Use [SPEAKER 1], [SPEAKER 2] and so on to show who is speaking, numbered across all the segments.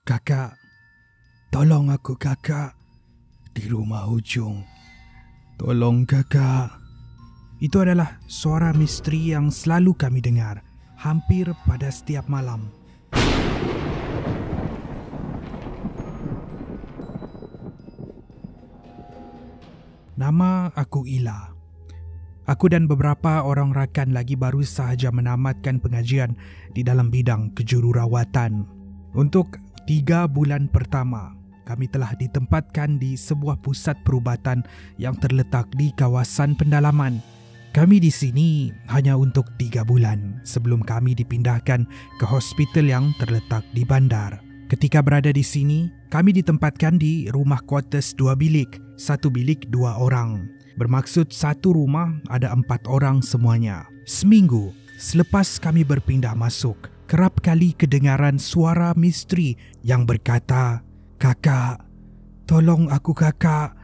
[SPEAKER 1] Kakak, tolong aku kakak. Di rumah hujung. Tolong kakak. Itu adalah suara misteri yang selalu kami dengar hampir pada setiap malam. Nama aku Ila. Aku dan beberapa orang rakan lagi baru sahaja menamatkan pengajian di dalam bidang kejururawatan. Untuk 3 bulan pertama, kami telah ditempatkan di sebuah pusat perubatan yang terletak di kawasan pendalaman. Kami di sini hanya untuk 3 bulan sebelum kami dipindahkan ke hospital yang terletak di bandar. Ketika berada di sini, kami ditempatkan di rumah quarters 2 bilik, 1 bilik 2 orang. Bermaksud satu rumah ada 4 orang semuanya. Seminggu selepas kami berpindah masuk, kerap kali kedengaran suara misteri yang berkata, "Kakak, tolong aku kakak.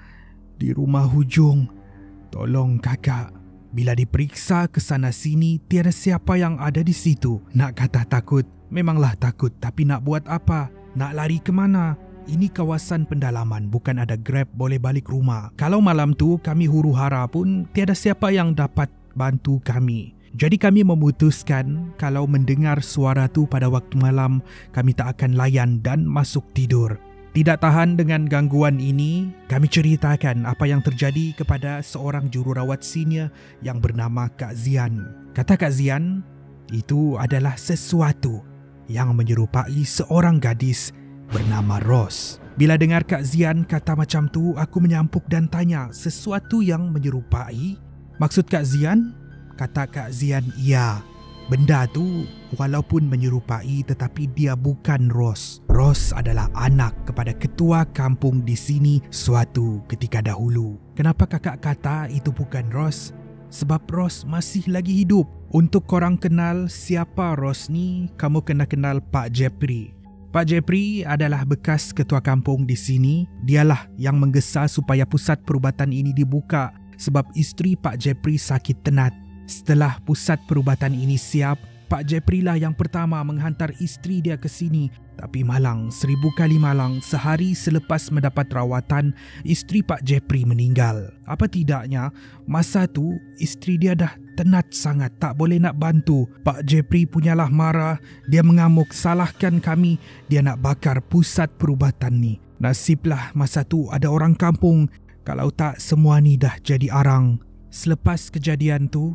[SPEAKER 1] Di rumah hujung. Tolong kakak." Bila diperiksa ke sana sini, tiada siapa yang ada di situ. Nak kata takut, memanglah takut, tapi nak buat apa? Nak lari ke mana? Ini kawasan pendalaman, bukan ada Grab boleh balik rumah. Kalau malam tu kami huru-hara pun tiada siapa yang dapat bantu kami. Jadi kami memutuskan kalau mendengar suara tu pada waktu malam, kami tak akan layan dan masuk tidur. Tidak tahan dengan gangguan ini, kami ceritakan apa yang terjadi kepada seorang jururawat senior yang bernama Kak Zian. Kata Kak Zian, itu adalah sesuatu yang menyerupai seorang gadis bernama Ros. Bila dengar Kak Zian kata macam tu, aku menyampuk dan tanya, sesuatu yang menyerupai? Maksud Kak Zian? Kata Kak Zian, iya. Benda tu walaupun menyerupai tetapi dia bukan Ros. Ros adalah anak kepada ketua kampung di sini suatu ketika dahulu. Kenapa kakak kata itu bukan Ros? Sebab Ros masih lagi hidup. Untuk korang kenal siapa Ros ni, kamu kena kenal Pak Jepri. Pak Jepri adalah bekas ketua kampung di sini. Dialah yang menggesa supaya pusat perubatan ini dibuka sebab isteri Pak Jepri sakit tenat. Setelah pusat perubatan ini siap, Pak Jepri lah yang pertama menghantar isteri dia ke sini. Tapi malang, 1000 kali malang, sehari selepas mendapat rawatan, isteri Pak Jepri meninggal. Apa tidaknya, masa tu isteri dia dah tenat sangat, tak boleh nak bantu. Pak Jepri punyalah marah, dia mengamuk, salahkan kami, dia nak bakar pusat perubatan ni. Nasiblah masa tu ada orang kampung, kalau tak semua ni dah jadi arang. Selepas kejadian tu,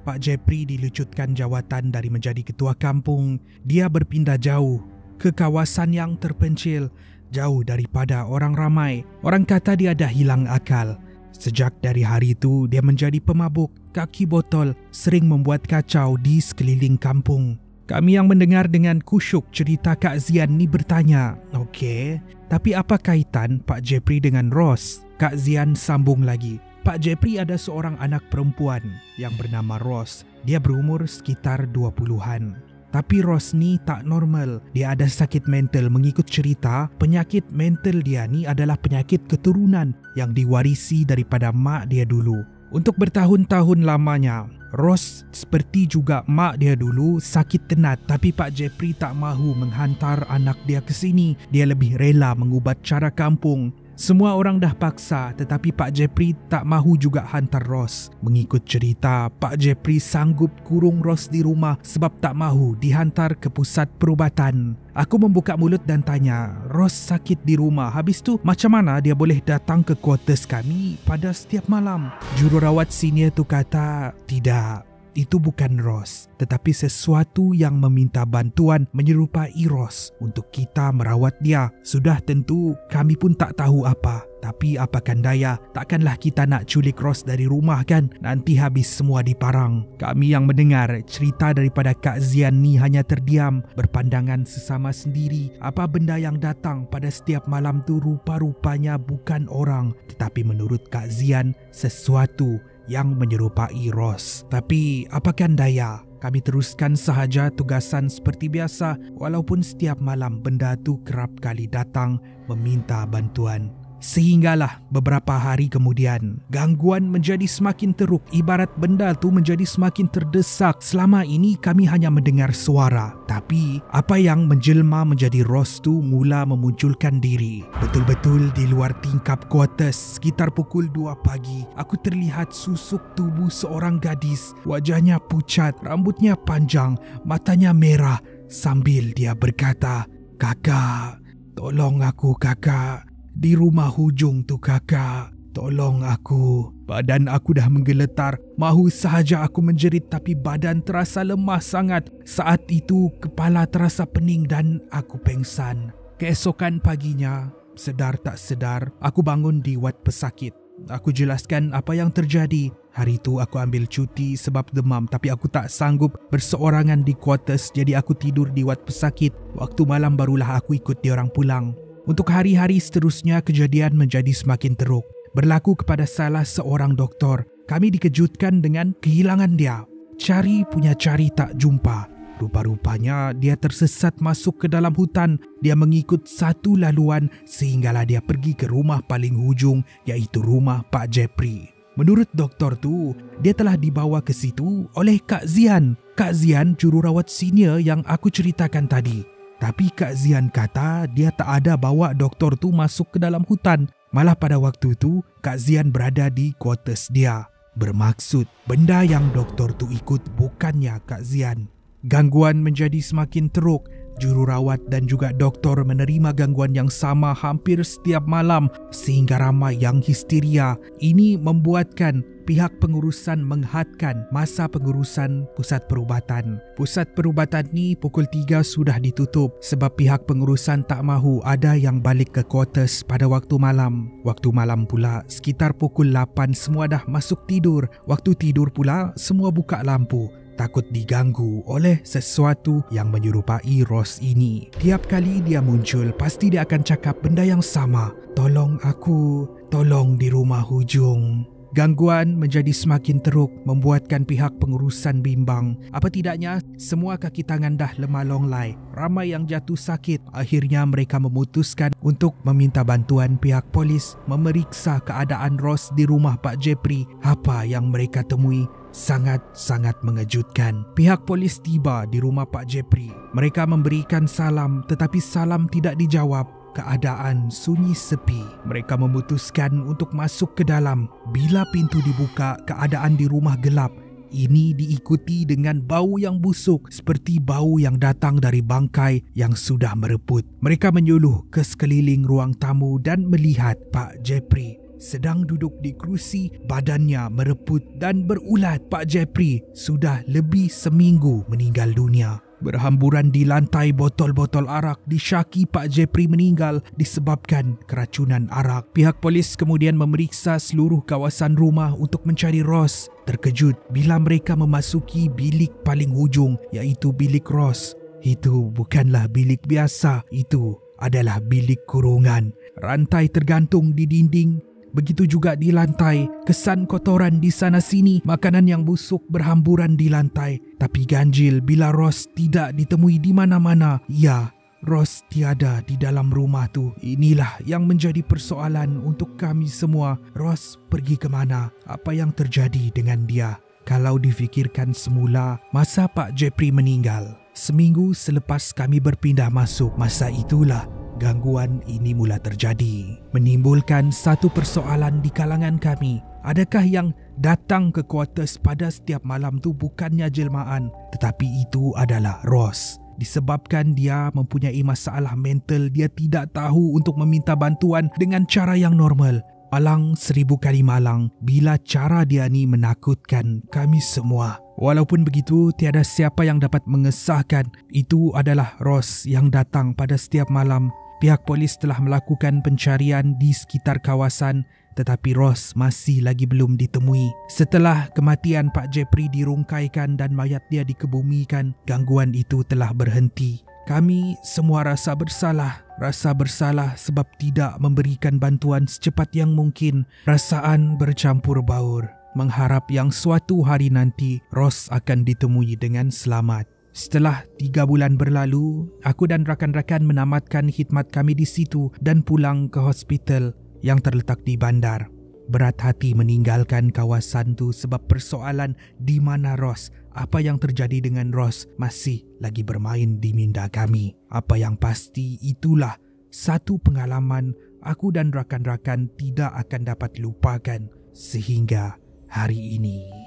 [SPEAKER 1] Pak Jepri dilucutkan jawatan dari menjadi ketua kampung. Dia berpindah jauh ke kawasan yang terpencil, jauh daripada orang ramai. Orang kata dia dah hilang akal. Sejak dari hari itu, dia menjadi pemabuk, kaki botol, sering membuat kacau di sekeliling kampung. Kami yang mendengar dengan kusyuk cerita Kak Zian ni bertanya, "Okey, tapi apa kaitan Pak Jepri dengan Ros?" Kak Zian sambung lagi, Pak Jepri ada seorang anak perempuan yang bernama Ros. Dia berumur sekitar 20-an. Tapi Ros ni tak normal. Dia ada sakit mental. Mengikut cerita, penyakit mental dia ni adalah penyakit keturunan yang diwarisi daripada mak dia dulu. Untuk bertahun-tahun lamanya, Ros seperti juga mak dia dulu sakit tenat. Tapi Pak Jepri tak mahu menghantar anak dia ke sini. Dia lebih rela mengubat cara kampung. Semua orang dah paksa, tetapi Pak Jepri tak mahu juga hantar Ros. Mengikut cerita, Pak Jepri sanggup kurung Ros di rumah sebab tak mahu dihantar ke pusat perubatan. Aku membuka mulut dan tanya, Ros sakit di rumah, habis tu macam mana dia boleh datang ke quarters kami pada setiap malam? Jururawat senior tu kata, tidak. Itu bukan Ros, tetapi sesuatu yang meminta bantuan menyerupai Ros untuk kita merawat dia. Sudah tentu kami pun tak tahu apa. Tapi apakan daya, takkanlah kita nak culik Ros dari rumah kan? Nanti habis semua diparang. Kami yang mendengar cerita daripada Kak Zian ni hanya terdiam, berpandangan sesama sendiri. Apa benda yang datang pada setiap malam tu rupa-rupanya bukan orang, tetapi menurut Kak Zian, sesuatu yang menyerupai Ros. Tapi apakan daya, kami teruskan sahaja tugasan seperti biasa walaupun setiap malam benda tu kerap kali datang meminta bantuan. Sehinggalah beberapa hari kemudian, gangguan menjadi semakin teruk, ibarat benda tu menjadi semakin terdesak. Selama ini kami hanya mendengar suara, tapi apa yang menjelma menjadi Ross tu mula memunculkan diri. Betul-betul di luar tingkap kuartus, sekitar pukul 2 pagi, aku terlihat susuk tubuh seorang gadis. Wajahnya pucat, rambutnya panjang, matanya merah, sambil dia berkata, "Kakak, tolong aku kakak. Di rumah hujung tu kakak, tolong aku." Badan aku dah menggeletar, mahu sahaja aku menjerit tapi badan terasa lemah sangat. Saat itu kepala terasa pening dan aku pengsan. Keesokan paginya, sedar tak sedar, aku bangun di wad pesakit. Aku jelaskan apa yang terjadi. Hari itu aku ambil cuti sebab demam, tapi aku tak sanggup berseorangan di kuartus, jadi aku tidur di wad pesakit. Waktu malam barulah aku ikut diorang pulang. Untuk hari-hari seterusnya, kejadian menjadi semakin teruk. Berlaku kepada salah seorang doktor. Kami dikejutkan dengan kehilangan dia. Cari punya cari tak jumpa. Rupa-rupanya dia tersesat masuk ke dalam hutan. Dia mengikut satu laluan sehinggalah dia pergi ke rumah paling hujung, iaitu rumah Pak Jeffrey. Menurut doktor tu, dia telah dibawa ke situ oleh Kak Zian. Kak Zian jururawat senior yang aku ceritakan tadi. Tapi Kak Zian kata dia tak ada bawa doktor tu masuk ke dalam hutan. Malah pada waktu tu, Kak Zian berada di kuartus dia. Bermaksud, benda yang doktor tu ikut bukannya Kak Zian. Gangguan menjadi semakin teruk. Jururawat dan juga doktor menerima gangguan yang sama hampir setiap malam sehingga ramai yang histeria. Ini membuatkan pihak pengurusan menghadkan masa pengurusan pusat perubatan. Pusat perubatan ni pukul 3 sudah ditutup sebab pihak pengurusan tak mahu ada yang balik ke kuartus pada waktu malam. Waktu malam pula sekitar pukul 8 semua dah masuk tidur. Waktu tidur pula semua buka lampu. Takut diganggu oleh sesuatu yang menyerupai Ross ini. Tiap kali dia muncul, pasti dia akan cakap benda yang sama. "Tolong aku, tolong di rumah hujung." Gangguan menjadi semakin teruk, membuatkan pihak pengurusan bimbang. Apa tidaknya, semua kaki tangan dah lemah longlai. Ramai yang jatuh sakit. Akhirnya mereka memutuskan untuk meminta bantuan pihak polis memeriksa keadaan Ross di rumah Pak Jeffrey. Apa yang mereka temui sangat-sangat mengejutkan. Pihak polis tiba di rumah Pak Jeffrey. Mereka memberikan salam tetapi salam tidak dijawab. Keadaan sunyi sepi. Mereka memutuskan untuk masuk ke dalam. Bila pintu dibuka, keadaan di rumah gelap. Ini diikuti dengan bau yang busuk seperti bau yang datang dari bangkai yang sudah mereput. Mereka menyuluh ke sekeliling ruang tamu dan melihat Pak Jeffrey sedang duduk di kerusi, badannya mereput dan berulat. Pak Jeffrey sudah lebih seminggu meninggal dunia. Berhamburan di lantai botol-botol arak, disyaki Pak Jeffrey meninggal disebabkan keracunan arak. Pihak polis kemudian memeriksa seluruh kawasan rumah untuk mencari Ross. Terkejut bila mereka memasuki bilik paling hujung, iaitu bilik Ross. Itu bukanlah bilik biasa, itu adalah bilik kurungan. Rantai tergantung di dinding. Begitu juga di lantai, kesan kotoran di sana sini, makanan yang busuk berhamburan di lantai. Tapi ganjil bila Ross tidak ditemui di mana-mana. Ya, Ross tiada di dalam rumah tu. Inilah yang menjadi persoalan untuk kami semua. Ross pergi ke mana? Apa yang terjadi dengan dia? Kalau difikirkan semula, masa Pak Jeffrey meninggal, seminggu selepas kami berpindah masuk, masa itulah gangguan ini mula terjadi, menimbulkan satu persoalan di kalangan kami. Adakah yang datang ke kuartus pada setiap malam tu bukannya jelmaan, tetapi itu adalah Ross? Disebabkan dia mempunyai masalah mental, dia tidak tahu untuk meminta bantuan dengan cara yang normal. Malang 1000 kali malang bila cara dia ni menakutkan kami semua. Walaupun begitu, tiada siapa yang dapat mengesahkan itu adalah Ross yang datang pada setiap malam. Pihak polis telah melakukan pencarian di sekitar kawasan, tetapi Ross masih lagi belum ditemui. Setelah kematian Pak Jeffrey dirungkaikan dan mayat dia dikebumikan, gangguan itu telah berhenti. Kami semua rasa bersalah sebab tidak memberikan bantuan secepat yang mungkin. Perasaan bercampur baur, mengharap yang suatu hari nanti Ross akan ditemui dengan selamat. Setelah 3 bulan berlalu, aku dan rakan-rakan menamatkan khidmat kami di situ dan pulang ke hospital. yang terletak di bandar. Berat hati meninggalkan kawasan tu sebab persoalan di mana Ros, apa yang terjadi dengan Ros masih lagi bermain di minda kami. Apa yang pasti itulah satu pengalaman aku dan rakan-rakan tidak akan dapat lupakan sehingga hari ini.